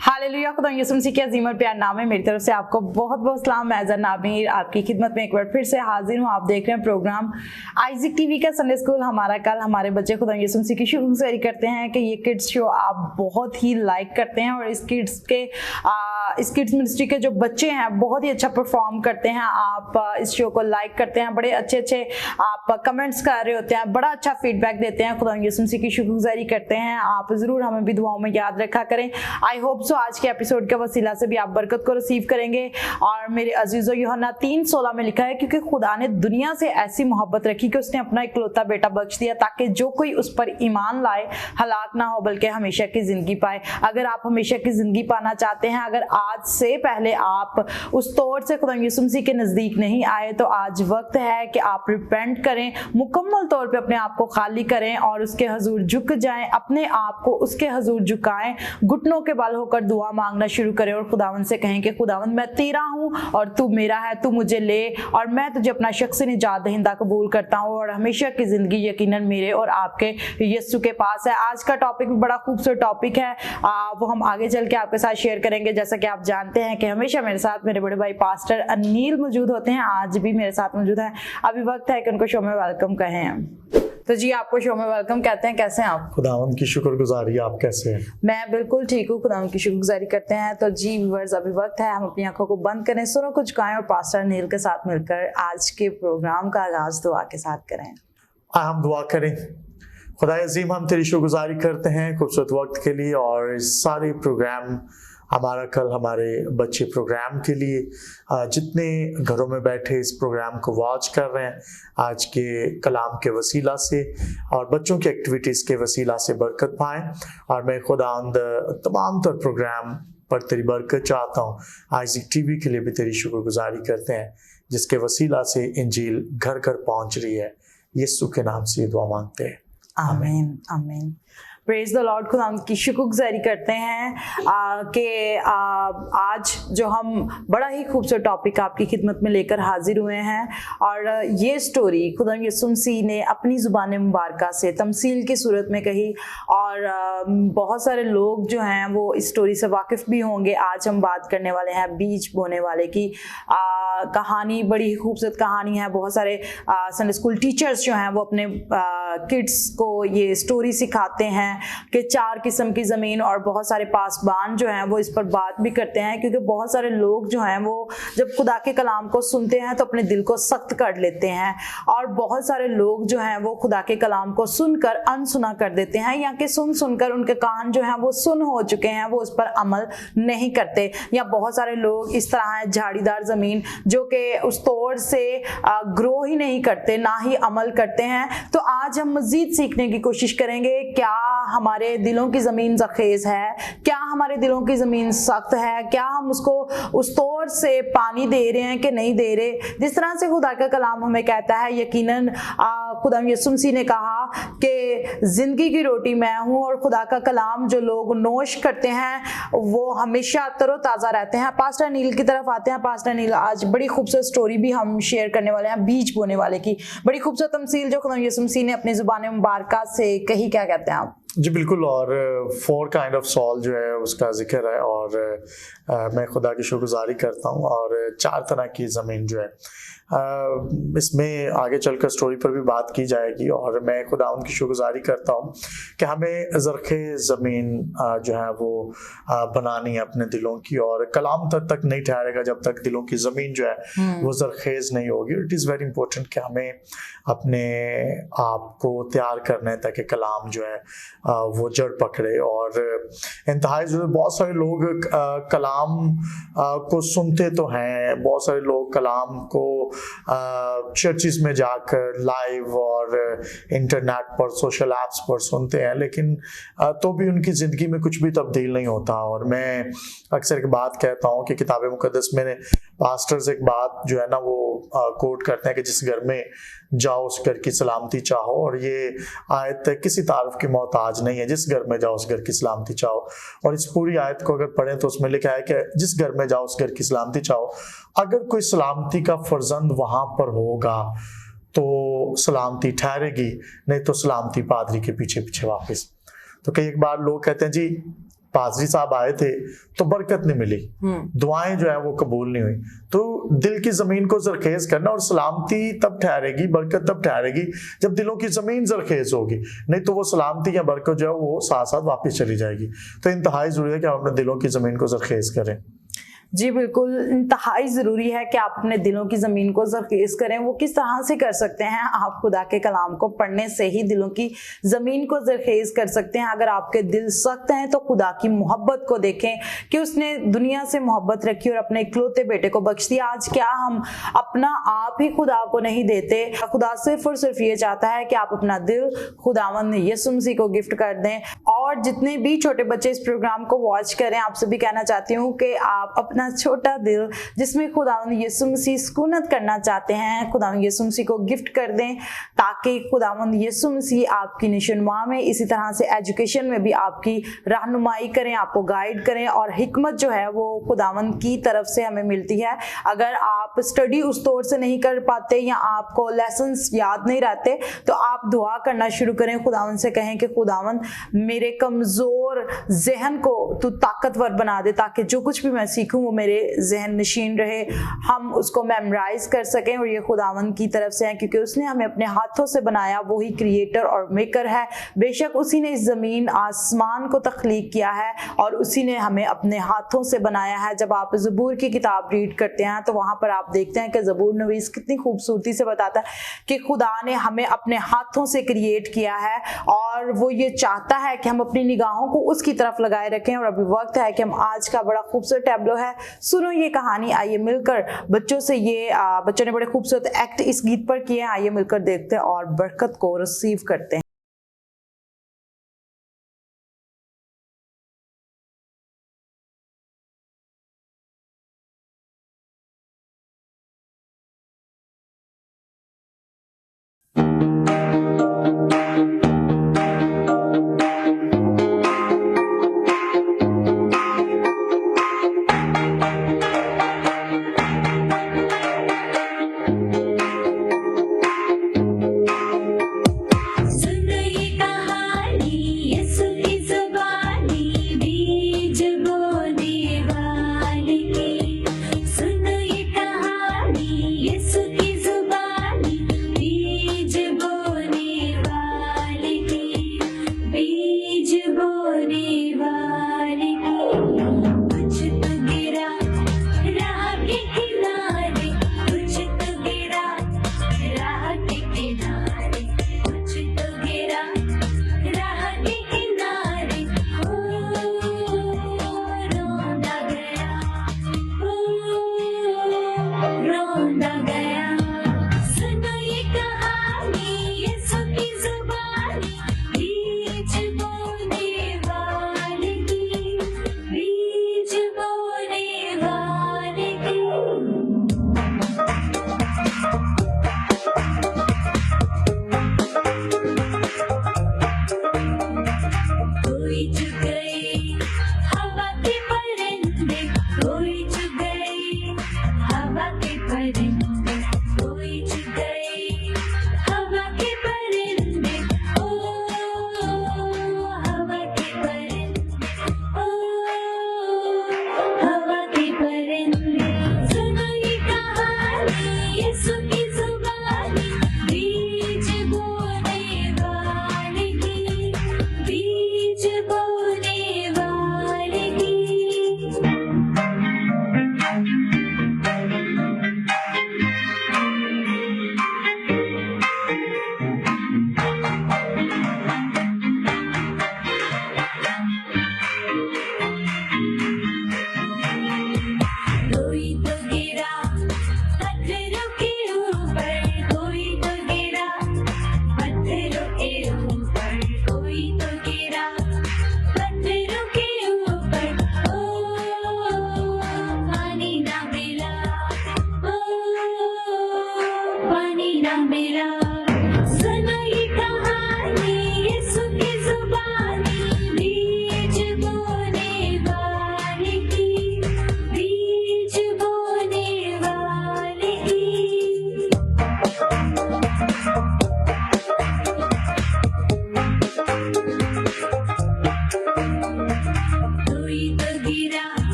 Hallelujah, खुदा यीशु मसीह के अजीम और प्यार नाम है। मेरी तरफ से आपको बहुत बहुत सलाम। मैं ज़र नाबीर आपकी खिदमत में एक बार फिर से हाजिर हूँ। आप देख रहे हैं प्रोग्राम आइज़िक टीवी का संडे स्कूल हमारा कल। हमारे बच्चे खुदा यीशु मसीह की शुक्रगुजारी करते हैं कि ये किड्स शो आप बहुत ही लाइक करते हैं और इस किड्स मिनिस्ट्री के जो बच्चे हैं बहुत ही अच्छा परफॉर्म करते हैं। आप इस शो को लाइक करते हैं, बड़े अच्छे अच्छे आप कमेंट्स कर रहे होते हैं, बड़ा अच्छा फीडबैक देते हैं। खुदा यीशु मसीह की शुक्रगुजारी करते हैं। आप ज़रूर हमें भी दुआओं में याद रखा करें। आई होप सो आज के एपिसोड के वसीला से भी आप बरकत को रिसीव करेंगे। और मेरे अजीजों, यूहन्ना 3:16 में लिखा है, क्योंकि खुदा ने दुनिया से ऐसी मोहब्बत रखी कि उसने अपना इकलौता बेटा बख्श दिया ताकि जो कोई उस पर ईमान लाए हलाक ना हो बल्कि हमेशा की जिंदगी पाए। अगर आप हमेशा की जिंदगी पाना चाहते हैं, अगर आज से पहले आप उस तौर से खुदा यीशु मसीह के नजदीक नहीं आए, तो आज वक्त है कि आप रिपेंट करें, मुकम्मल तौर पे अपने आप को खाली करें और उसके हजूर झुक जाएं, अपने आप को उसके हजूर झुकाएं, घुटनों के बल होकर दुआ मांगना शुरू करें और खुदावन से कहें कि खुदावन मैं तेरा हूं और तू मेरा है, तू मुझे ले और मैं तुझे अपना शख्सी निजात दहिंदा कबूल करता हूं और हमेशा की जिंदगी यकीनन मेरे और आपके यीशु के पास है। आज का टॉपिक भी बड़ा खूबसूरत टॉपिक है, वो हम आगे चल के आपके साथ शेयर करेंगे। जैसा कि आप जानते हैं कि हमेशा मेरे साथ मेरे बड़े भाई पास्टर अनिल मौजूद होते हैं, आज भी मेरे साथ मौजूद है। अभी वक्त है कि उनको शो में वेलकम कहें। तो जी, आपको शो में वेलकम कहते हैं। कैसे हैं आप? खुदावन की शुक्रगुजारी। आप कैसे हैं? मैं बिल्कुल ठीक हूँ, खुदावन की शुक्रगुजारी करते हैं। तो जी व्यूअर्स, अभी वक्त है हम अपनी आंखों को बंद करें, सुनो कुछ गाएं और पास्टर अनिल के साथ मिलकर आज के प्रोग्राम का आगाज दुआ के साथ करें। हम दुआ करें। खुदा अजीम, हम तेरी शुक्रगुजारी करते हैं खूबसूरत वक्त के लिए और इस सारे प्रोग्राम हमारा कल हमारे बच्चे प्रोग्राम के लिए जितने घरों में बैठे इस प्रोग्राम को वॉच कर रहे हैं, आज के कलाम के वसीला से और बच्चों की एक्टिविटीज़ के वसीला से बरकत पाएँ। और मैं खुदा तमाम तर प्रोग्राम पर तेरी बरकत चाहता हूँ। आइज़िक टीवी के लिए भी तेरी शुक्रगुजारी करते हैं जिसके वसीला से इंजील घर घर पहुँच रही है। यीशु के नाम से दुआ मांगते हैं, आमीन आमीन। Praise the Lord. खुदा की शुक्रगुजारी करते हैं कि आज जो हम बड़ा ही खूबसूरत टॉपिक आपकी खिदमत में लेकर हाजिर हुए हैं और ये स्टोरी खुदा यीशु मसीह ने अपनी ज़ुबान मुबारका से तमसील की सूरत में कही और बहुत सारे लोग जो हैं वो इस स्टोरी से वाकिफ़ भी होंगे। आज हम बात करने वाले हैं बीज बोने वाले की कहानी। बड़ी खूबसूरत कहानी है। बहुत सारे संडे स्कूल टीचर्स जो हैं वो अपने किड्स को ये स्टोरी सिखाते हैं कि 4 किस्म की ज़मीन, और बहुत सारे पासबान जो हैं वो इस पर बात भी करते हैं, क्योंकि बहुत सारे लोग जो हैं वो जब खुदा के कलाम को सुनते हैं तो अपने दिल को सख्त कर लेते हैं और बहुत सारे लोग जो हैं वो खुदा के कलाम को सुनकर अनसुना कर देते हैं, या कि सुनकर उनके कान जो हैं वो सुन हो चुके हैं, वो उस पर अमल नहीं करते। या बहुत सारे लोग इस तरह हैं, झाड़ीदार ज़मीन, जो कि उस तौर से ग्रो ही नहीं करते, ना ही अमल करते हैं। तो आज हम मज़ीद सीखने की कोशिश करेंगे, क्या हमारे दिलों की ज़मीन ज़खेज़ है, क्या हमारे दिलों की ज़मीन सख्त है, क्या हम उसको उस तौर से पानी दे रहे हैं कि नहीं दे रहे। जिस तरह से खुदा का कलाम हमें कहता है, यकीनन खुदा यीशु मसीह ने कहा कि ज़िंदगी की रोटी मैं हूँ और खुदा का कलाम जो लोग नोश करते हैं वो हमेशा तरोताज़ा रहते हैं। पास्टर अनिल की तरफ आते हैं। पास्टर अनिल, आज बड़ी खूबसूरत स्टोरी भी हम शेयर करने वाले हैं, बीज बोने वाले की। बड़ी खूबसूरत तमसील जो खुदा यीशु मसीह ने अपनी ज़ुबान मुबारका से कही, क्या कहते हैं आप? जी बिल्कुल। और 4 काइंड ऑफ सॉल जो है उसका जिक्र है और मैं खुदा की शुक्रगुजारी करता हूँ और 4 तरह की ज़मीन जो है इसमें आगे चलकर स्टोरी पर भी बात की जाएगी। और मैं खुदा उनकी शुक्रगुजारी करता हूँ कि हमें ज़रख़ेज़ ज़मीन जो है वो बनानी है अपने दिलों की, और कलाम तक नहीं ठहरेगा जब तक दिलों की ज़मीन जो है वो ज़रख़ेज़ नहीं होगी। इट इज़ वेरी इंपॉर्टेंट कि हमें अपने आप को तैयार करना है ताकि कलाम जो है वो जड़ पकड़े। और इंतहाई बहुत सारे लोग कलाम को सुनते तो हैं, बहुत सारे लोग कलाम को चर्चिस में जाकर लाइव और इंटरनेट पर सोशल ऐप्स पर सुनते हैं, लेकिन तो भी उनकी ज़िंदगी में कुछ भी तब्दील नहीं होता। और मैं अक्सर एक बात कहता हूँ कि किताब मुक़द्दस में पास्टर्स एक बात जो है ना वो कोट करते हैं कि जिस घर में जाओ उस घर की सलामती चाहो, और ये आयत किसी तारीफ की मोहताज नहीं है। जिस घर में जाओ उस घर की सलामती चाहो, और इस पूरी आयत को अगर पढ़ें तो उसमें लिखा है कि जिस घर में जाओ उस घर की सलामती चाहो। अगर कोई सलामती का फर्जंद वहां पर होगा तो सलामती ठहरेगी, नहीं तो सलामती पादरी के पीछे पीछे वापस। तो कई एक बार लोग कहते हैं जी पादरी साहब आए थे तो बरकत नहीं मिली, दुआएं जो है वो कबूल नहीं हुई। तो दिल की जमीन को जरखेज करना, और सलामती तब ठहरेगी, बरकत तब ठहरेगी जब दिलों की जमीन जरखेज होगी, नहीं तो वो सलामती या बरकत जो है वो साथ साथ वापस चली जाएगी। तो इंतहाई जरूरी है कि हम अपने दिलों की जमीन को जरखेज करें। जी बिल्कुल, इंतहाई ज़रूरी है कि आप अपने दिलों की ज़मीन को ज़रखेज़ करें। वो किस तरह से कर सकते हैं? आप खुदा के कलाम को पढ़ने से ही दिलों की ज़मीन को ज़रखेज़ कर सकते हैं। अगर आपके दिल सख्त हैं तो खुदा की मोहब्बत को देखें कि उसने दुनिया से मोहब्बत रखी और अपने इकलौते बेटे को बख्श दिया। आज क्या हम अपना आप ही खुदा को नहीं देते? खुदा सिर्फ और सिर्फ ये चाहता है कि आप अपना दिल खुदावंद यीशु मसीह को गिफ्ट कर दें। और जितने भी छोटे बच्चे इस प्रोग्राम को वॉच करें, आपसे भी कहना चाहती हूँ कि आप अपना छोटा दिल जिसमें खुदावंद यीशु मसीह सुकूनत करना चाहते हैं, खुदावंद यीशु मसीह को गिफ्ट कर दें, ताकि खुदावंद यीशु मसीह आपकी निशुनमा में, इसी तरह से एजुकेशन में भी आपकी रहनुमाई करें, आपको गाइड करें। और हिकमत जो है वो खुदावंद की तरफ से हमें मिलती है। अगर आप स्टडी उस तौर से नहीं कर पाते या आपको लेसन्स याद नहीं रहते तो आप दुआ करना शुरू करें, खुदावंद से कहें कि खुदावंद मेरे कमजोर जहन को तू ताकतवर बना दे, ताकि जो कुछ भी मैं सीखूं वो मेरे जहन नशीन रहे, हम उसको मेमोराइज कर सकें। और ये खुदावंद की तरफ से है, क्योंकि उसने हमें अपने हाथों से बनाया, वो ही क्रिएटर और मेकर है। बेशक उसी ने इस जमीन आसमान को तख्लीक किया है और उसी ने हमें अपने हाथों से बनाया है। जब आप ज़बूर की किताब रीड करते हैं तो वहां पर आप देखते हैं कि ज़बूर नवीस कितनी खूबसूरती से बताता है कि खुदा ने हमें अपने हाथों से क्रिएट किया है और वो ये चाहता है कि हम अपनी निगाहों को उसकी तरफ लगाए रखें। और अभी वक्त है कि हम आज का बड़ा खूबसूरत टैब्लो है, सुनो ये कहानी। आइए मिलकर बच्चों से ये बच्चों ने बड़े खूबसूरत एक्ट इस गीत पर किए हैं, आइए मिलकर देखते हैं और बरकत को रिसीव करते हैं। सुनो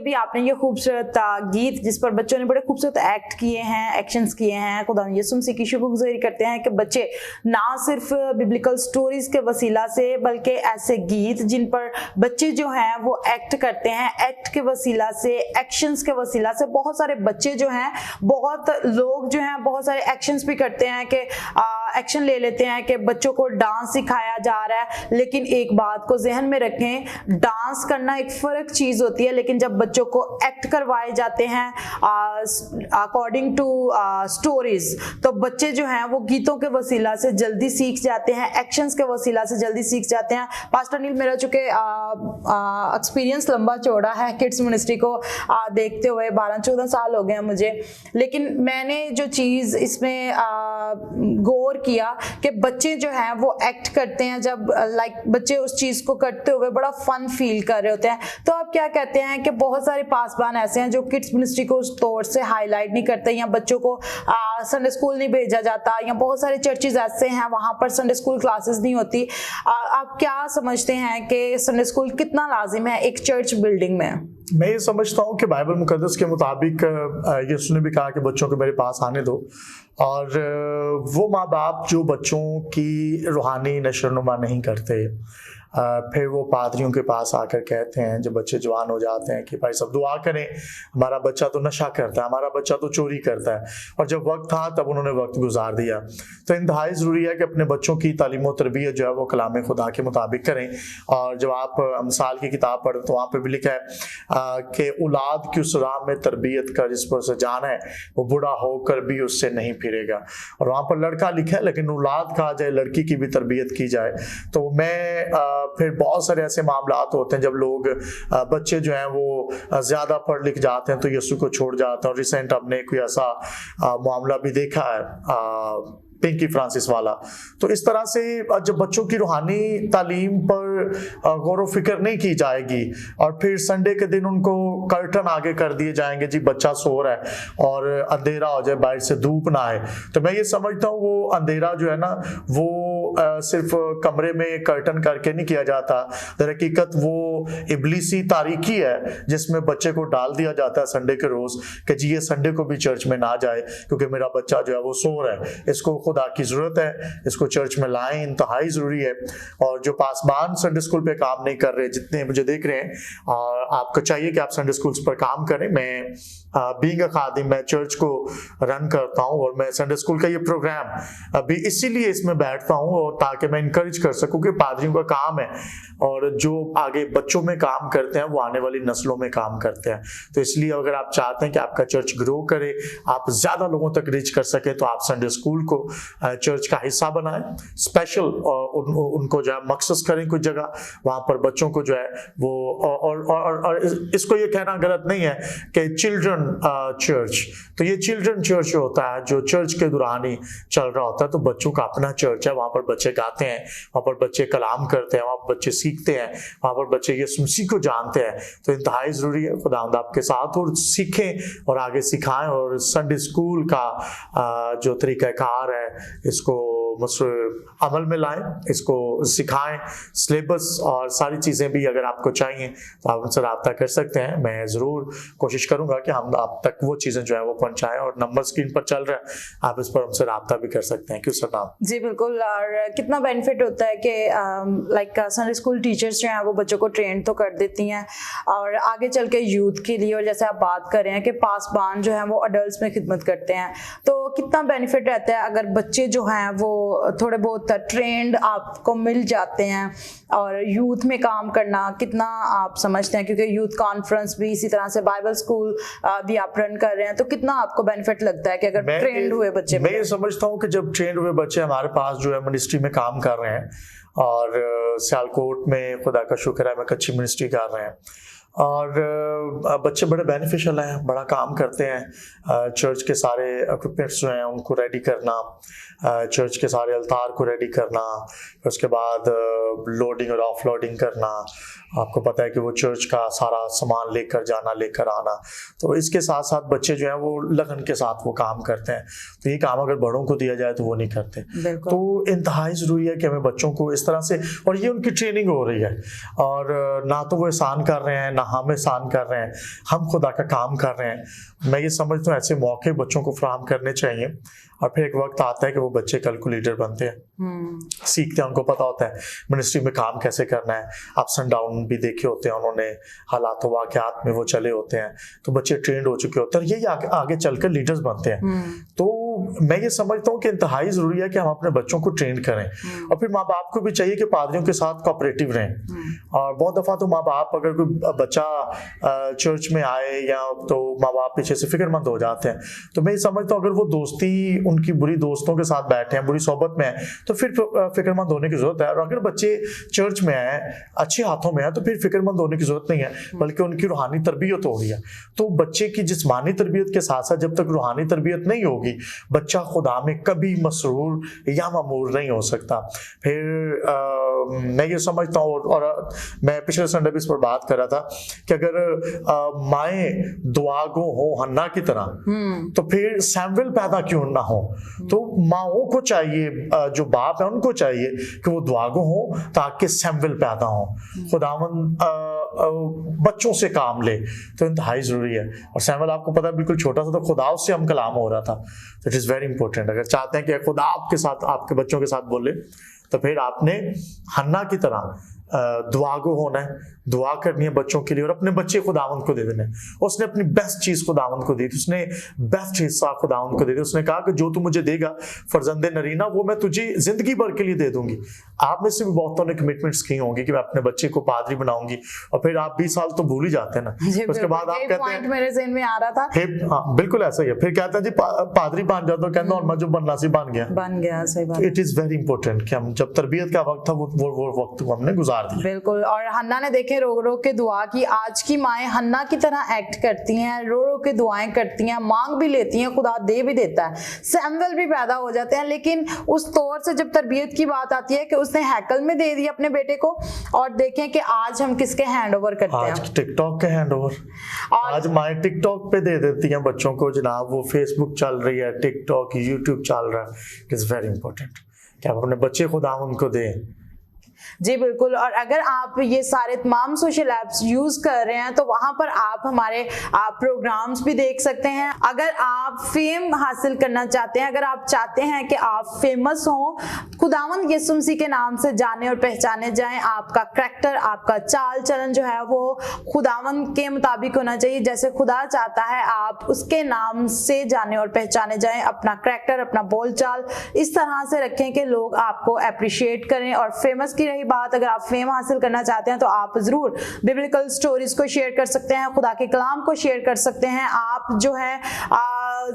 भी आपने ये खूबसूरत गीत जिस पर बच्चों ने बड़े खूबसूरत एक्ट किए हैं, एक्शंस किए हैं, खुदा यीशु मसीह की शुक्रगुजारी करते हैं कि बच्चे ना सिर्फ बिब्लिकल स्टोरीज के वसीला से बल्कि ऐसे गीत जिन पर बच्चे जो हैं वो एक्ट करते हैं, एक्ट के वसीला से, एक्शंस के वसीला से बहुत सारे बच्चे जो हैं, बहुत लोग जो हैं बहुत सारे एक्शंस भी करते हैं कि एक्शन ले लेते हैं कि बच्चों को डांस सिखाया जा रहा है। लेकिन एक बात को जहन में रखें, डांस करना एक फर्क चीज होती है, लेकिन जब बच्चों को एक्ट करवाए जाते हैं अकॉर्डिंग टू स्टोरीज, तो बच्चे जो हैं वो गीतों के वसीला से जल्दी सीख जाते हैं, एक्शंस के वसीला से जल्दी सीख जाते हैं। पास्टर नील, मेरा चूंकि एक्सपीरियंस लंबा चौड़ा है किड्स मिनिस्ट्री को देखते हुए, 12-14 साल हो गए हैं मुझे, लेकिन मैंने जो चीज इसमें गौर किया कि बच्चे जो हैं वो एक्ट करते हैं, जब बच्चे उस चीज को करते हुए बड़ा फन फील कर रहे होते हैं। तो आप क्या कहते हैं कि बहुत सारे पासबान ऐसे हैं जो किड्स मिनिस्ट्री को उस तौर से हाईलाइट नहीं करते, या बच्चों को संडे स्कूल नहीं भेजा जाता, या बहुत सारे चर्चेज ऐसे हैं वहां पर संडे स्कूल क्लासेस नहीं होती। आप क्या समझते हैं कि संडे स्कूल कितना लाजिम है एक चर्च बिल्डिंग में? मैं ये समझता हूँ कि बाइबल मुकद्दस के मुताबिक यीशु ने भी कहा कि बच्चों को मेरे पास आने दो, और वो माँ बाप जो बच्चों की रूहानी नशोनुमा नहीं करते, फिर वो पादरियों के पास आकर कहते हैं जब बच्चे जवान हो जाते हैं कि भाई सब दुआ करें, हमारा बच्चा तो नशा करता है, हमारा बच्चा तो चोरी करता है, और जब वक्त था तब उन्होंने वक्त गुजार दिया। तो इंतहाई ज़रूरी है कि अपने बच्चों की तालीम और तरबियत जो है वो कलाम खुदा के मुताबिक करें। और जब आप अमसाल की किताब पढ़ें तो वहाँ पर भी लिखा है कि औलाद की उस राह में तरबियत कर जिस पर उसे जाना है, वो बूढ़ा होकर भी उससे नहीं फिरेगा। और वहाँ पर लड़का लिखा है, लेकिन औलाद कहा जाए, लड़की की भी तरबियत की जाए। तो मैं फिर बहुत सारे ऐसे मामलात होते हैं जब लोग बच्चे जो हैं वो ज़्यादा पढ़ लिख जाते हैं तो यीशु को छोड़ जाते हैं। और रिसेंट हमने कोई ऐसा मामला भी देखा है, पिंकी फ्रांसिस वाला। तो इस तरह से जब बच्चों की रूहानी तालीम पर गौर व फिक्र नहीं की जाएगी, और फिर संडे के दिन उनको कर्टन आगे कर दिए जाएंगे, जी बच्चा सो रहा है और अंधेरा हो जाए, बाहर से धूप ना आए, तो मैं ये समझता हूँ वो अंधेरा जो है ना वो सिर्फ कमरे में कर्टन करके नहीं किया जाता। दर हकीकत वो इब्लीसी तारीकी है जिसमें बच्चे को डाल दिया जाता है संडे के रोज कि जी ये संडे को भी चर्च में ना जाए क्योंकि मेरा बच्चा जो है वो सो रहा है, इसको खुदा की जरूरत है, इसको चर्च में लाएं, इंतहाई जरूरी है। और जो पासबान संडे स्कूल पे काम नहीं कर रहे, जितने मुझे देख रहे हैं, और आपको चाहिए कि आप संडे स्कूल्स पर काम करें। मैं बीइंग अ खादिम, मैं चर्च को रन करता हूँ और मैं संडे स्कूल का ये प्रोग्राम अभी इसीलिए इसमें बैठता हूँ और ताकि मैं इनकरेज कर सकूँ कि पादरियों का काम है और जो आगे बच्चों में काम करते हैं वो आने वाली नस्लों में काम करते हैं। तो इसलिए अगर आप चाहते हैं कि आपका चर्च ग्रो करे, आप ज्यादा लोगों तक रीच कर सके, तो आप संडे स्कूल को चर्च का हिस्सा बनाएं, स्पेशल उनको जो है मखसूस करें कुछ जगह, वहां पर बच्चों को जो है वो और इसको ये कहना गलत नहीं है कि चिल्ड्रन चर्च, तो ये चिल्ड्रन चर्च होता है जो चर्च के दौरान ही चल रहा होता है। तो बच्चों का अपना चर्च है, वहां पर बच्चे गाते हैं, वहां पर बच्चे कलाम करते हैं, वहां पर बच्चे सीखते हैं, वहां पर बच्चे यीशु मसीह को जानते हैं। तो इंतहाई जरूरी है खुदावंद आपके साथ और सीखें और आगे सिखाएं, और संडे स्कूल का जो तरीकाकार है इसको अमल में लाएं, इसको सिखाएं, सिलेबस और सारी चीज़ें भी अगर आपको चाहिए तो आप उनसे रब्ता कर सकते हैं। मैं ज़रूर कोशिश करूंगा कि हम आप तक वो चीज़ें जो है वो पहुंचाएं, और नंबर स्क्रीन पर चल रहा है, आप इस पर हमसे रब्ता भी कर सकते हैं। क्यों सर नाम? जी बिल्कुल। और कितना बेनिफिट होता है कि लाइक संडे स्कूल टीचर्स जो हैं वो बच्चों को ट्रेन तो कर देती हैं, और आगे चल के यूथ के लिए, और जैसे आप बात कर रहे हैं कि पासबान जो हैं वो अडल्ट में खिदमत करते हैं, तो कितना बेनिफिट रहता है अगर बच्चे जो हैं वो थोड़े बहुत ट्रेंड आपको मिल जाते हैं। और यूथ में काम करना कितना आप समझते हैं, क्योंकि यूथ कॉन्फ्रेंस भी इसी तरह से बाइबल स्कूल भी आप रन कर रहे हैं, तो कितना आपको बेनिफिट लगता है कि अगर ट्रेंड हुए बच्चे? मैं ये समझता हूँ कि जब ट्रेंड हुए बच्चे हमारे पास जो है मिनिस्ट्री में काम कर रहे हैं, और सियालकोट में खुदा का शुक्र है मैं कच्ची मिनिस्ट्री कर रहे हैं, और बच्चे बड़े बेनिफिशियल हैं, बड़ा काम करते हैं। चर्च के सारे इक्विपमेंट्स जो हैं उनको रेडी करना, चर्च के सारे अलतार को रेडी करना, उसके बाद लोडिंग और ऑफलोडिंग करना, आपको पता है कि वो चर्च का सारा सामान लेकर जाना लेकर आना, तो इसके साथ साथ बच्चे जो हैं वो लगन के साथ वो काम करते हैं। तो ये काम अगर बड़ों को दिया जाए तो वो नहीं करते, तो इंतहाई ज़रूरी है कि हमें बच्चों को इस तरह से, और ये उनकी ट्रेनिंग हो रही है, और ना तो वो एहसान कर रहे हैं ना हम एहसान कर रहे हैं, हम खुदा का काम कर रहे हैं। मैं ये समझता हूँ ऐसे मौके बच्चों को फराहम करने चाहिए, और फिर एक वक्त आता है कि वो बच्चे कल को लीडर बनते हैं, सीखते हैं, उनको पता होता है मिनिस्ट्री में काम कैसे करना है, अप्स एंड डाउन भी देखे होते हैं उन्होंने, हालात वाक़यात में वो चले होते हैं, तो बच्चे ट्रेंड हो चुके होते हैं, यही आगे चलकर लीडर्स बनते हैं। तो मैं ये समझता हूँ कि इंतहाई ज़रूरी है कि हम अपने बच्चों को ट्रेन करें, और फिर माँ बाप को भी चाहिए कि पादरियों के साथ कोऑपरेटिव रहें। और बहुत दफ़ा तो माँ बाप, अगर कोई बच्चा चर्च में आए या तो माँ बाप पीछे से फिक्रमंद हो जाते हैं। तो मैं ये समझता हूँ अगर वो दोस्ती उनकी बुरी दोस्तों के साथ बैठे हैं, बुरी सोबत में है, तो फिर फिक्रमंद होने की जरूरत है। और अगर बच्चे चर्च में आए, अच्छे हाथों में है, तो फिर फिक्रमंद होने की जरूरत नहीं है, बल्कि उनकी रूहानी तरबियत हो रही है। तो बच्चे की जिस्मानी तरबियत के साथ साथ जब तक रूहानी तरबियत नहीं होगी, बच्चा खुदा में कभी मसरूर या मामूर नहीं हो सकता। फिर मैं ये समझता हूँ, और मैं पिछले संडे भी इस पर बात कर रहा था कि अगर माएँ दुआगो हो हन्ना की तरह, तो फिर सैमुएल पैदा क्यों ना हो। तो माओं को चाहिए, जो बाप है उनको चाहिए कि वो दुआगो हो ताकि सैमुएल पैदा हो, खुदावन बच्चों से काम ले। तो इंतहाई जरूरी है। और सैमुएल आपको पता है बिल्कुल छोटा सा, तो खुदा उससे हम कलाम हो रहा था। It is very important. अगर चाहते हैं कि खुदा आपके साथ, आपके बच्चों के साथ बोले, तो फिर आपने हन्ना की तरह दुआगो होना है, दुआ करनी है बच्चों के लिए, और अपने बच्चे खुदावंद को दे देने। उसने अपनी बेस्ट चीज खुदावंद को दी थी, उसने बेस्ट हिस्सा खुदावंद को दे दिया। उसने कहा कि जो तू मुझे देगा फरजंदे नरीना, वो मैं तुझे जिंदगी भर के लिए दे दूंगी। आप में से भी बहुतों ने कमिटमेंट्स की होंगी कि मैं अपने बच्चे को पादरी बनाऊंगी, और फिर आप 20 साल तो भूल ही जाते हैं ना। उसके बाद आप कहते हैं, मेरे ज़हन में आ रहा था, हाँ बिल्कुल ऐसा ही है। फिर कहते हैं जी पादरी बन जाता, तो कहते हैं और मैं जो बनना सी बन गया। सही बात। इट इज वेरी इंपॉर्टेंट कि हम जब तरबियत का वक्त था वो वक्त को हमने गुजार दिया। बिल्कुल। और हन्ना ने देखे रो रो के दुआ की। आज की माएँ हन्ना की तरह एक्ट करती हैं, रो रो के दुआएं करती हैं, मांग भी लेती हैं, खुदा दे भी देता है। सैमुएल भी पैदा हो जाते हैं, लेकिन उस तौर से जब तरबियत की बात आती है कि उसने हैकल में दे दिया अपने बेटे को, और देखें कि आज हम किसके हैंड ओवर करते हैं। आज टिकटॉक के हैंड ओवर। आज माएँ टिकटॉक पे दे देती हैं बच्चों को, जनाब वो फेसबुक चल रही है, टिकटॉक, यूट्यूब चल रहा है। इट इज वेरी इंपॉर्टेंट कि आप अपने बच्चे खुदा उनको दें। जी बिल्कुल। और अगर आप ये सारे तमाम सोशल ऐप्स यूज कर रहे हैं, तो वहां पर आप हमारे प्रोग्राम्स भी देख सकते हैं। अगर आप फेम हासिल करना चाहते हैं, अगर आप चाहते हैं कि आप फेमस हों, खुदावंद यीशु मसीह के नाम से जाने और पहचाने जाएं, आपका करैक्टर, आपका चाल चलन जो है वो खुदावंद के मुताबिक होना चाहिए, जैसे खुदा चाहता है आप उसके नाम से जाने और पहचाने जाएं। अपना करैक्टर, अपना बोलचाल इस तरह से रखें कि लोग आपको अप्रिशिएट करें। और फेमस की रही बात, अगर आप फेम हासिल करना चाहते हैं तो आप जरूर बिब्लिकल स्टोरीज को शेयर कर सकते हैं, खुदा के कलाम को शेयर कर सकते हैं। आप जो है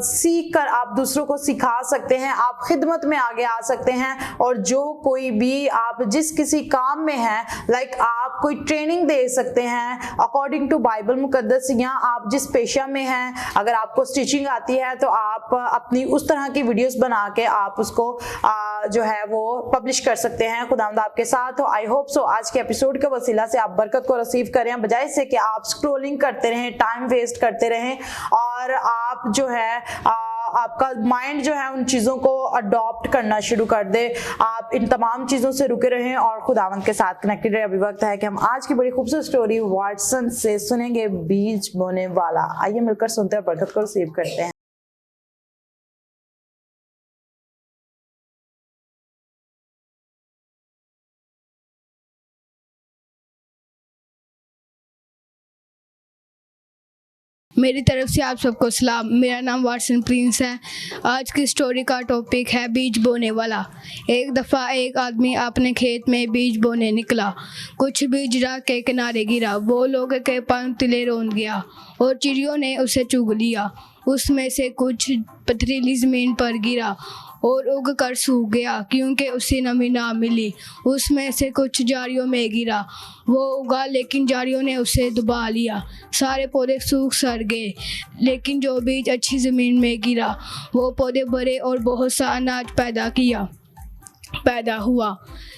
सीख कर आप दूसरों को सिखा सकते हैं, आप खिदमत में आगे आ सकते हैं। और जो कोई भी आप जिस किसी काम में हैं, लाइक आप कोई ट्रेनिंग दे सकते हैं अकॉर्डिंग टू बाइबल मुकद्दस, या आप जिस पेशा में हैं, अगर आपको स्टिचिंग आती है तो आप अपनी उस तरह की वीडियोस बना के आप उसको जो है वो पब्लिश कर सकते हैं। खुदावंद आपके साथ हो। आई होप सो आज के एपिसोड के वसीला से आप बरकत को रिसीव करें, बजाय से कि आप स्क्रोलिंग करते रहें, टाइम वेस्ट करते रहें, और आप जो है आपका माइंड जो है उन चीज़ों को अडॉप्ट करना शुरू कर दे। आप इन तमाम चीज़ों से रुके रहें और खुदावंद के साथ कनेक्टेड रहे। अभी वक्त है कि हम आज की बड़ी खूबसूरत स्टोरी वाटसन से सुनेंगे, बीज बोने वाला। आइए मिलकर सुनते हैं, बरकत को रिसीव करते हैं। मेरी तरफ से आप सबको सलाम। मेरा नाम वाटसन प्रिंस है। आज की स्टोरी का टॉपिक है बीज बोने वाला। एक दफ़ा एक आदमी अपने खेत में बीज बोने निकला। कुछ बीज राह के किनारे गिरा, वो लोगों के पंक्तिले रोंद गया और चिड़ियों ने उसे चुग लिया। उसमें से कुछ पथरीली ज़मीन पर गिरा और उग कर सूख गया, क्योंकि उसे नमी ना मिली। उसमें से कुछ झाड़ियों में गिरा, वो उगा लेकिन झाड़ियों ने उसे दबा लिया। सारे पौधे सूख सड़ गए, लेकिन जो बीज अच्छी ज़मीन में गिरा वो पौधे बड़े और बहुत सा अनाज पैदा हुआ।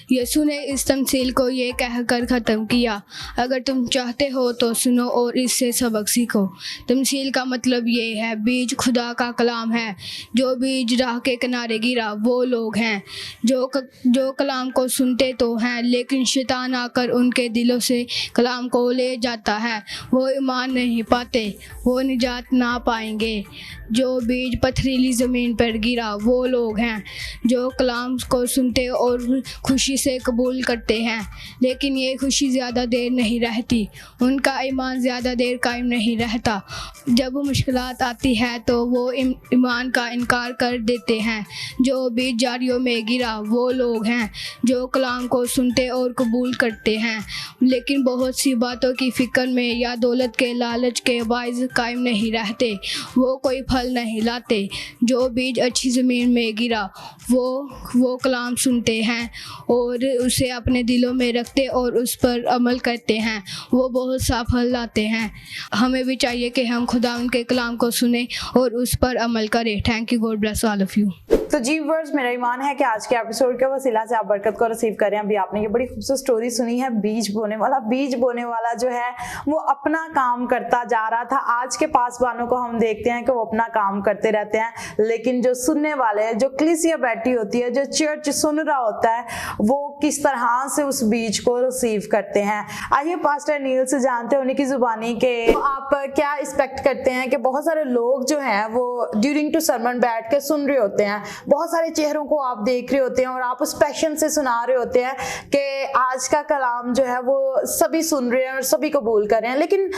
यसू ने इस तमसील को ये कहकर ख़त्म किया, अगर तुम चाहते हो तो सुनो और इससे सबक सीखो। तमसील का मतलब ये है, बीज खुदा का कलाम है। जो बीज राह के किनारे गिरा वो लोग हैं जो कलाम को सुनते तो हैं, लेकिन शैतान आकर उनके दिलों से कलाम को ले जाता है। वो ईमान नहीं पाते, वो निजात ना पाएंगे। जो बीज पथरीली ज़मीन पर गिरा वो लोग हैं जो कलाम को सुनते और खुशी से कबूल करते हैं, लेकिन ये खुशी ज़्यादा देर नहीं रहती, उनका ईमान ज़्यादा देर कायम नहीं रहता। जब मुश्किलात आती है तो वो ईमान का इनकार कर देते हैं। जो बीज जारियों में गिरा वो लोग हैं जो कलाम को सुनते और कबूल करते हैं, लेकिन बहुत सी बातों की फ़िक्र में या दौलत के लालच के बायस कायम नहीं रहते, वो कोई फल नहीं लाते। जो बीज अच्छी ज़मीन में गिरा वो कलाम सुनते हैं और उसे अपने दिलों में रखते और उस पर अमल करते हैं, वो बहुत सा फल लाते हैं। हमें भी चाहिए कि हम खुदा उनके कलाम को सुने और उस पर अमल करें। Thank you, God bless all of you. तो जी व्यूअर्स, मेरा ईमान है कि आज के एपिसोड के वसीला से आप बरकत को रिसीव करें। अभी आपने ये बड़ी खूबसूरत स्टोरी सुनी है, बीज बोने वाला जो है वो अपना काम करता जा रहा था। आज के पासवानों को हम देखते हैं कि वो अपना काम करते रहते हैं, लेकिन जो सुनने वाले हैं, जो कलीसिया बैठी होती है, जो चर्च सुन रहा होता है, वो किस तरह से उस बीज को रिसीव करते हैं। आइए पास्टर नील से जानते हैं उन्हीं की जुबानी के आप क्या एक्सपेक्ट करते हैं कि बहुत सारे लोग जो हैं वो ड्यूरिंग टू सरमन बैठ के सुन रहे होते हैं, बहुत सारे चेहरों को आप देख रहे होते हैं और आप उस पैशन से सुना रहे होते हैं कि आज का कलाम जो है वो सभी सुन रहे हैं और सभी कबूल कर रहे हैं, लेकिन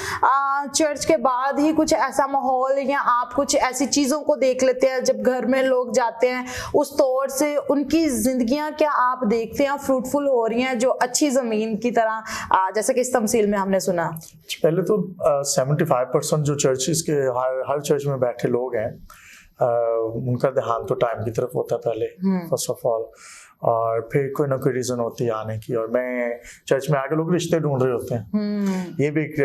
चर्च के बाद ही कुछ ऐसा माहौल या आप कुछ ऐसी चीज़ों को देख लेते हैं जब घर में लोग जाते हैं, उस तौर से उनकी जिंदगियां क्या आप देखते हैं फ्रूटफुल हो रही हैं जो अच्छी ज़मीन की तरह, जैसे कि इस तमसील में हमने सुना। पहले तो 75% जो चर्चिस के हर चर्च में बैठे लोग हैं उनका ध्यान तो टाइम की तरफ होता है पहले, फर्स्ट ऑफ ऑल, और फिर कोई ना कोई रीज़न होती है आने की। और मैं चर्च में आके लोग रिश्ते ढूंढ रहे होते हैं। ये भी एक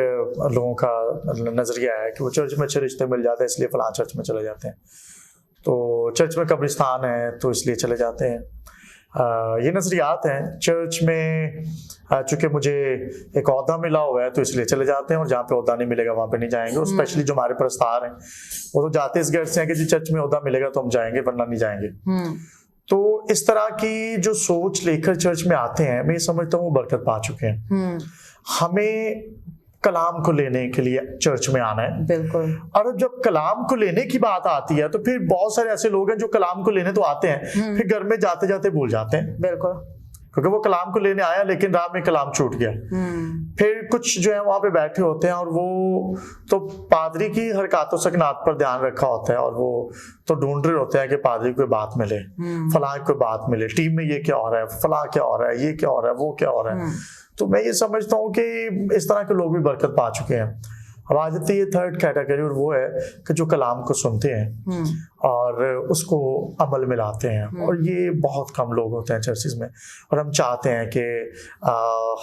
लोगों का नज़रिया है कि वो चर्च में अच्छे रिश्ते मिल जाते हैं इसलिए फलां चर्च में चले जाते हैं, तो चर्च में कब्रिस्तान है तो इसलिए चले जाते हैं। ये नज़रियात हैं। चर्च में चूँकि मुझे एक ओहदा मिला हुआ है तो इसलिए चले जाते हैं, और जहाँ पे ओहदा नहीं मिलेगा वहाँ पे नहीं जाएंगे। और स्पेशली जो हमारे प्रस्तार हैं वो तो जाते इस घर से हैं कि जी चर्च में ओहदा मिलेगा तो हम जाएंगे, वरना नहीं जाएंगे। तो इस तरह की जो सोच लेकर चर्च में आते हैं, मैं ये समझता हूँ वो बरकत पा चुके हैं। हमें कलाम को लेने के लिए चर्च में आना है, बिल्कुल। और जब कलाम को लेने की बात आती है तो फिर बहुत सारे ऐसे लोग हैं जो कलाम को लेने तो आते हैं, फिर घर में जाते जाते भूल जाते हैं, बिल्कुल, क्योंकि वो कलाम को लेने आया लेकिन राह में कलाम छूट गया। फिर कुछ जो है वहां पे बैठे होते हैं और वो तो पादरी की हरकतों सकनात पर ध्यान रखा होता है, और वो तो ढूंढ रहे होते हैं कि पादरी को बात मिले, फलां को बात मिले, टीम में ये क्या हो रहा है, फलां क्या हो रहा है, ये क्या हो रहा है, वो क्या हो रहा है। तो मैं ये समझता हूँ कि इस तरह के लोग भी बरकत पा चुके हैं। अब आ जाती है थर्ड कैटेगरी, और वो है कि जो कलाम को सुनते हैं और उसको अमल में लाते हैं, और ये बहुत कम लोग होते हैं चर्चिस में। और हम चाहते हैं कि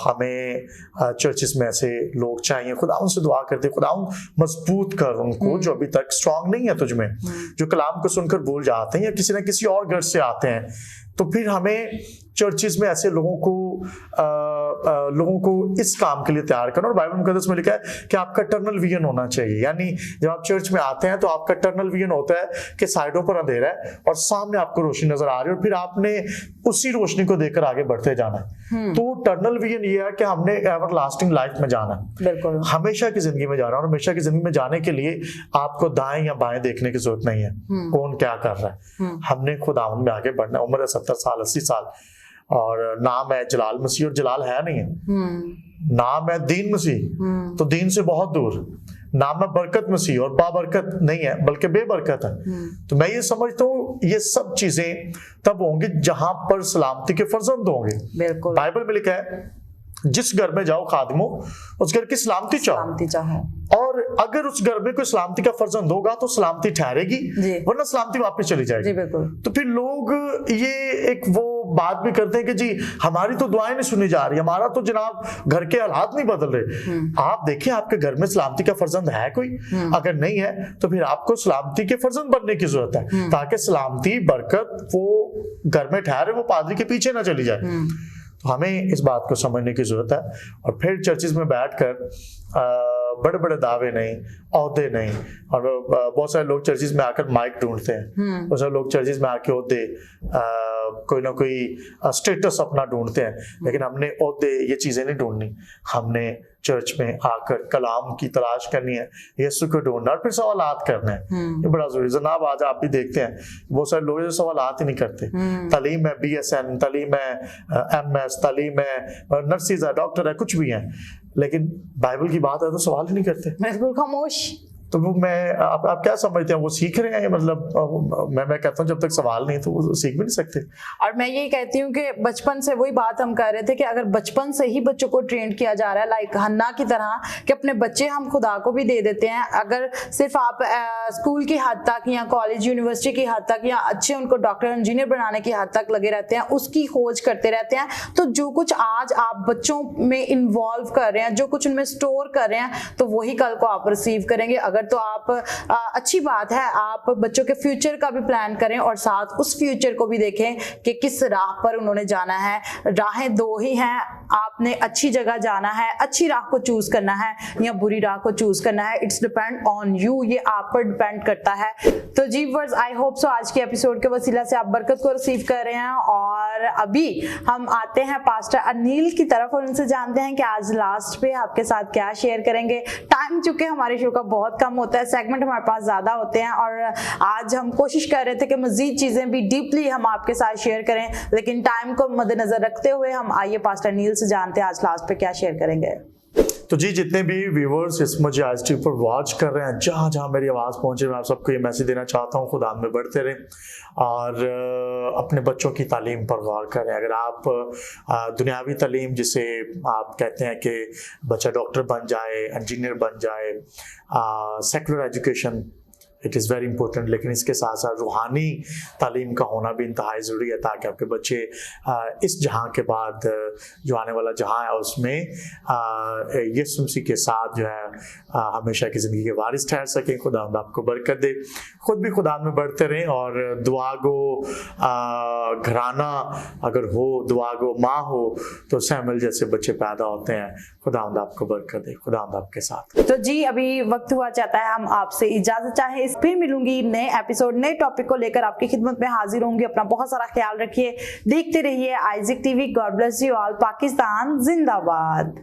हमें चर्चिस में ऐसे लोग चाहिए। खुदा उनसे दुआ करते, खुदा मजबूत कर उनको जो अभी तक स्ट्रांग नहीं है तुझ में, जो कलाम को सुनकर भूल जाते हैं या किसी न किसी और घर से आते हैं। तो फिर हमें चर्चिस में ऐसे लोगों को इस काम के लिए तैयार करना। और बाइबल मुकद्दस में लिखा है कि आपका टर्नल विजन होना चाहिए, यानी जब आप चर्च में आते हैं तो आपका टर्नल विजन होता है कि साइडों पर अंधेरा है और सामने आपको रोशनी नजर आ रही है, और फिर आपने उसी रोशनी को देखकर आगे बढ़ते जाना है। तो टर्नल विजन ये है कि हमने एवर लास्टिंग लाइफ में जाना है, बिल्कुल, हमेशा की जिंदगी में जाना है। और हमेशा की जिंदगी में जाने के लिए आपको दाएं या बाएं देखने की जरूरत नहीं है कौन क्या कर रहा है। हमने खुदावंद में आगे बढ़ना है। उम्र है 70 साल 80 साल, और नाम है जलाल मसीह, और जलाल है नहीं है। नाम है दीन मसीह, तो दीन से बहुत दूर। नाम है बरकत मसीह, और बाबरकत नहीं है बल्कि बेबरकत है। तो मैं ये समझता हूँ ये सब चीजें तब होंगी जहां पर सलामती के फर्जंद होंगे। बिल्कुल, बाइबल में लिखा है जिस घर में जाओ खादिमो उस घर की सलामती चाहो, और अगर उस घर में कोई सलामती का फर्जंद होगा तो सलामती ठहरेगी, वरना सलामती वापस चली जाएगी। तो फिर लोग ये एक वो बात भी करते हैं कि जी हमारी तो दुआएं नहीं सुनी जा रही, हमारा तो जनाब घर के हालात नहीं बदल रहे। आप देखिए आपके घर में सलामती का फर्जंद है कोई? अगर नहीं है तो फिर आपको सलामती के फर्जंद बनने की जरूरत है, ताकि सलामती बरकत वो घर में ठहरे, वो पादरी के पीछे ना चली जाए। तो हमें इस बात को समझने की ज़रूरत है। और फिर चर्चिज़ में बैठकर बड़े बड़े दावे नहीं, ओहदे नहीं, और बहुत सारे लोग चर्चिज़ में आकर माइक ढूंढते हैं, बहुत सारे लोग चर्चिज़ में आके ओहदे कोई ना कोई स्टेटस अपना ढूंढते हैं, लेकिन हमने ओहदे ये चीज़ें नहीं ढूंढनी। हमने चर्च में आकर कलाम की तलाश करनी है, यीशु को ढूंढना और फिर सवालात करने हैं। ये बड़ा जरूरी है। जनाब आज आप भी देखते हैं बहुत सारे लोग जो सवालात ही नहीं करते। तालीम है BSN, तालीम है MS, तालीम है नर्सिस है, डॉक्टर है, कुछ भी है, लेकिन बाइबल की बात है तो सवाल ही नहीं करते, बिल्कुल खामोश। तो वो आप क्या समझते हैं वो सीख रहे हैं? मतलब मैं कहता हूँ जब तक सवाल नहीं तो वो सीख भी नहीं सकते। और मैं ये कहती हूँ कि बचपन से वही बात हम कर रहे थे कि अगर बचपन से ही बच्चों को ट्रेन किया जा रहा है लाइक हन्ना की तरह कि अपने बच्चे हम खुदा को भी दे देते हैं, अगर सिर्फ आप स्कूल की हद तक या कॉलेज यूनिवर्सिटी की हद तक या अच्छे उनको डॉक्टर इंजीनियर बनाने की हद तक लगे रहते हैं, उसकी खोज करते रहते हैं, तो जो कुछ आज आप बच्चों में इन्वॉल्व कर रहे हैं, जो कुछ उनमें स्टोर कर रहे हैं, तो वही कल को आप रिसीव करेंगे। अगर तो आप अच्छी बात है आप बच्चों के फ्यूचर का भी प्लान करें और साथ उस फ्यूचर को भी देखें कि किस राह पर उन्होंने जाना है। राहें दो ही हैं, आपने अच्छी जगह जाना है, अच्छी राह को चूज करना है या बुरी राह को चूज करना है, इट्स डिपेंड ऑन यू, ये आप पर डिपेंड करता है। तो जी वर्स, आई होप सो आज के एपिसोड के वसीला से आप बरकत को रिसीव कर रहे हैं। और अभी हम आते हैं पास्टर अनिल की तरफ और उनसे जानते हैं कि आज लास्ट पे आपके साथ क्या शेयर करेंगे। टाइम चूंकि हमारे शो का बहुत कम होता है, सेगमेंट हमारे पास ज्यादा होते हैं और आज हम कोशिश कर रहे थे कि मजीद चीजें भी डीपली हम आपके साथ शेयर करें, लेकिन टाइम को मद्देनजर रखते हुए हम आइए पास्टर अनिल से जानते हैं आज लास्ट पे क्या शेयर करेंगे। तो जी जितने भी व्यूवर्स इस मुझे आज टी पर वॉच कर रहे हैं, जहाँ जहाँ मेरी आवाज़ पहुँचे, मैं आप सबको ये मैसेज देना चाहता हूँ, खुदा में बढ़ते रहें और अपने बच्चों की तालीम पर गौर करें। अगर आप दुनियावी तालीम जिसे आप कहते हैं कि बच्चा डॉक्टर बन जाए, इंजीनियर बन जाए, secular education it is very important, लेकिन इसके साथ साथ रूहानी तालीम का होना भी इंतहाई ज़रूरी है ताकि आपके बच्चे इस जहाँ के बाद जो आने वाला जहाँ है उसमें यीशु मसीह के साथ जो है हमेशा की ज़िंदगी के वारिस ठहर सकें। खुदा आपको बरकत दे, खुद भी खुदा में बढ़ते रहें और दुआ गो घराना अगर हो, दुआ गो माँ हो तो सैमुअल जैसे बच्चे पैदा होते हैं। खुदा आपको बरकत दे, खुदा आपके साथ। तो जी अभी वक्त हुआ चाहता है हम आपसे इजाजत चाहें, फिर मिलूंगी नए एपिसोड नए टॉपिक को लेकर आपकी खिदमत में हाजिर होंगी। अपना बहुत सारा ख्याल रखिए, देखते रहिए Isaac TV. God bless you all. Pakistan जिंदाबाद।